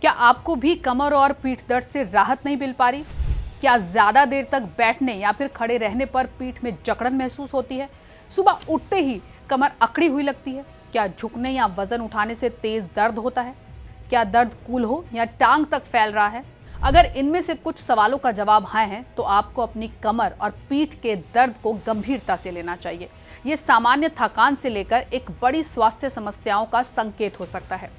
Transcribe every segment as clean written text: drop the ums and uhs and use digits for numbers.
क्या आपको भी कमर और पीठ दर्द से राहत नहीं मिल पा रही? क्या ज्यादा देर तक बैठने या फिर खड़े रहने पर पीठ में जकड़न महसूस होती है? सुबह उठते ही कमर अकड़ी हुई लगती है? क्या झुकने या वजन उठाने से तेज दर्द होता है? क्या दर्द कूल हो या टांग तक फैल रहा है? अगर इनमें से कुछ सवालों का जवाब हाँ है तो आपको अपनी कमर और पीठ के दर्द को गंभीरता से लेना चाहिए। ये सामान्य थकान से लेकर एक बड़ी स्वास्थ्य समस्याओं का संकेत हो सकता है।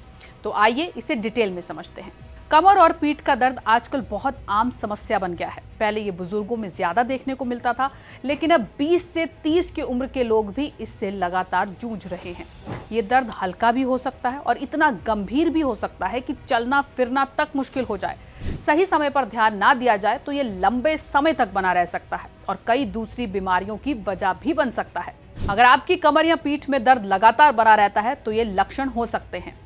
तो आइए इसे डिटेल में समझते हैं। कमर और पीठ का दर्द आजकल बहुत आम समस्या बन गया है। पहले ये बुजुर्गों में ज्यादा देखने को मिलता था, लेकिन अब 20 से 30 की उम्र के लोग भी इससे लगातार जूझ रहे हैं। ये दर्द हल्का भी हो सकता है और इतना गंभीर भी हो सकता है कि चलना फिरना तक मुश्किल हो जाए। सही समय पर ध्यान ना दिया जाए तो ये लंबे समय तक बना रह सकता है और कई दूसरी बीमारियों की वजह भी बन सकता है। अगर आपकी कमर या पीठ में दर्द लगातार बना रहता है तो ये लक्षण हो सकते हैं: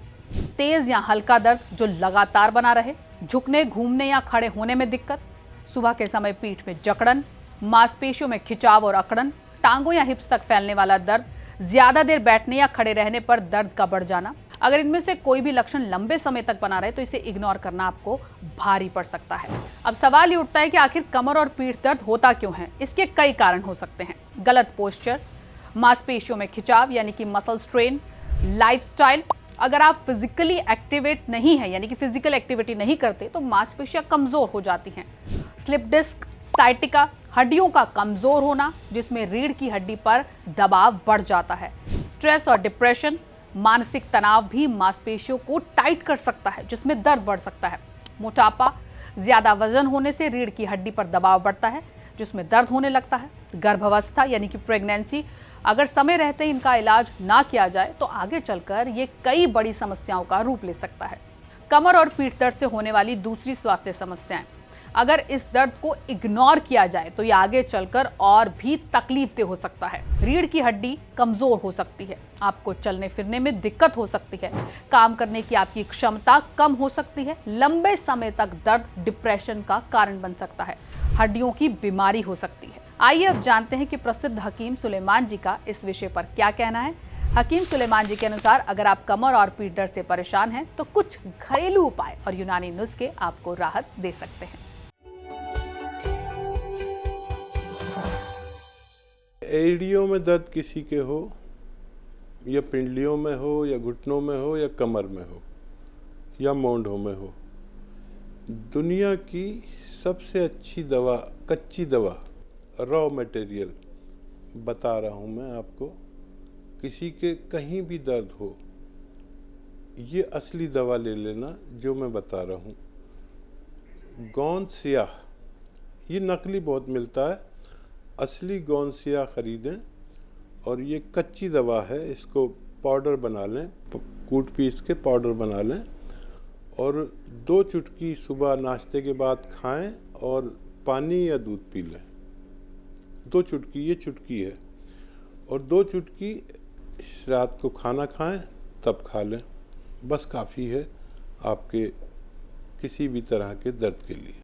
तेज या हल्का दर्द जो लगातार बना रहे, झुकने, घूमने या खड़े होने में दिक्कत, सुबह के समय पीठ में जकड़न, मांसपेशियों में खिंचाव और अकड़न, टांगों या हिप्स तक फैलने वाला दर्द, ज्यादा देर बैठने या खड़े रहने पर दर्द का बढ़ जाना। अगर इनमें से कोई भी लक्षण लंबे समय तक बना रहे तो इसे इग्नोर करना आपको भारी पड़ सकता है। अब सवाल ये उठता है कि आखिर कमर और पीठ दर्द होता क्यों है? इसके कई कारण हो सकते हैं: गलत पोस्चर, मांसपेशियों में खिंचाव यानी कि मसल स्ट्रेन, लाइफस्टाइल। अगर आप फिजिकली एक्टिवेट नहीं है यानी कि फिजिकल एक्टिविटी नहीं करते तो मांसपेशियां कमजोर हो जाती हैं। स्लिप डिस्क, साइटिका, हड्डियों का कमजोर होना जिसमें रीढ़ की हड्डी पर दबाव बढ़ जाता है। स्ट्रेस और डिप्रेशन, मानसिक तनाव भी मांसपेशियों को टाइट कर सकता है जिसमें दर्द बढ़ सकता है। मोटापा, ज्यादा वजन होने से रीढ़ की हड्डी पर दबाव बढ़ता है जिसमें दर्द होने लगता है। गर्भावस्था यानी कि प्रेगनेंसी, अगर समय रहते इनका इलाज ना किया जाए तो आगे चलकर ये कई बड़ी समस्याओं का रूप ले सकता है। कमर और पीठ दर्द से होने वाली दूसरी स्वास्थ्य समस्याएं, अगर इस दर्द को इग्नोर किया जाए तो ये आगे चलकर और भी तकलीफदेह हो सकता है। रीढ़ की हड्डी कमजोर हो सकती है, आपको चलने फिरने में दिक्कत हो सकती है, काम करने की आपकी क्षमता कम हो सकती है, लंबे समय तक दर्द डिप्रेशन का कारण बन सकता है, हड्डियों की बीमारी हो सकती है। आइए अब जानते हैं कि प्रसिद्ध हकीम सुलेमान जी का इस विषय पर क्या कहना है। हकीम सुलेमान जी के अनुसार अगर आप कमर और पीठ दर्द से परेशान हैं तो कुछ घरेलू उपाय और यूनानी नुस्खे आपको राहत दे सकते हैं। एड़ियों में दर्द किसी के हो, या पिंडलियों में हो, या घुटनों में हो, या कमर में हो, या मोंढों में हो, दुनिया की सबसे अच्छी दवा, कच्ची दवा, रॉ मटेरियल बता रहा हूँ मैं आपको। किसी के कहीं भी दर्द हो, ये असली दवा ले लेना जो मैं बता रहा हूँ। गोंद स्याह, ये नकली बहुत मिलता है, असली गोंद स्याह खरीदें और ये कच्ची दवा है। इसको पाउडर बना लें, कूट पीस के पाउडर बना लें और 2 चुटकी सुबह नाश्ते के बाद खाएं और पानी या दूध पी लें। 2 चुटकी, ये चुटकी है, और 2 चुटकी रात को खाना खाएं तब खा लें। बस काफ़ी है आपके किसी भी तरह के दर्द के लिए।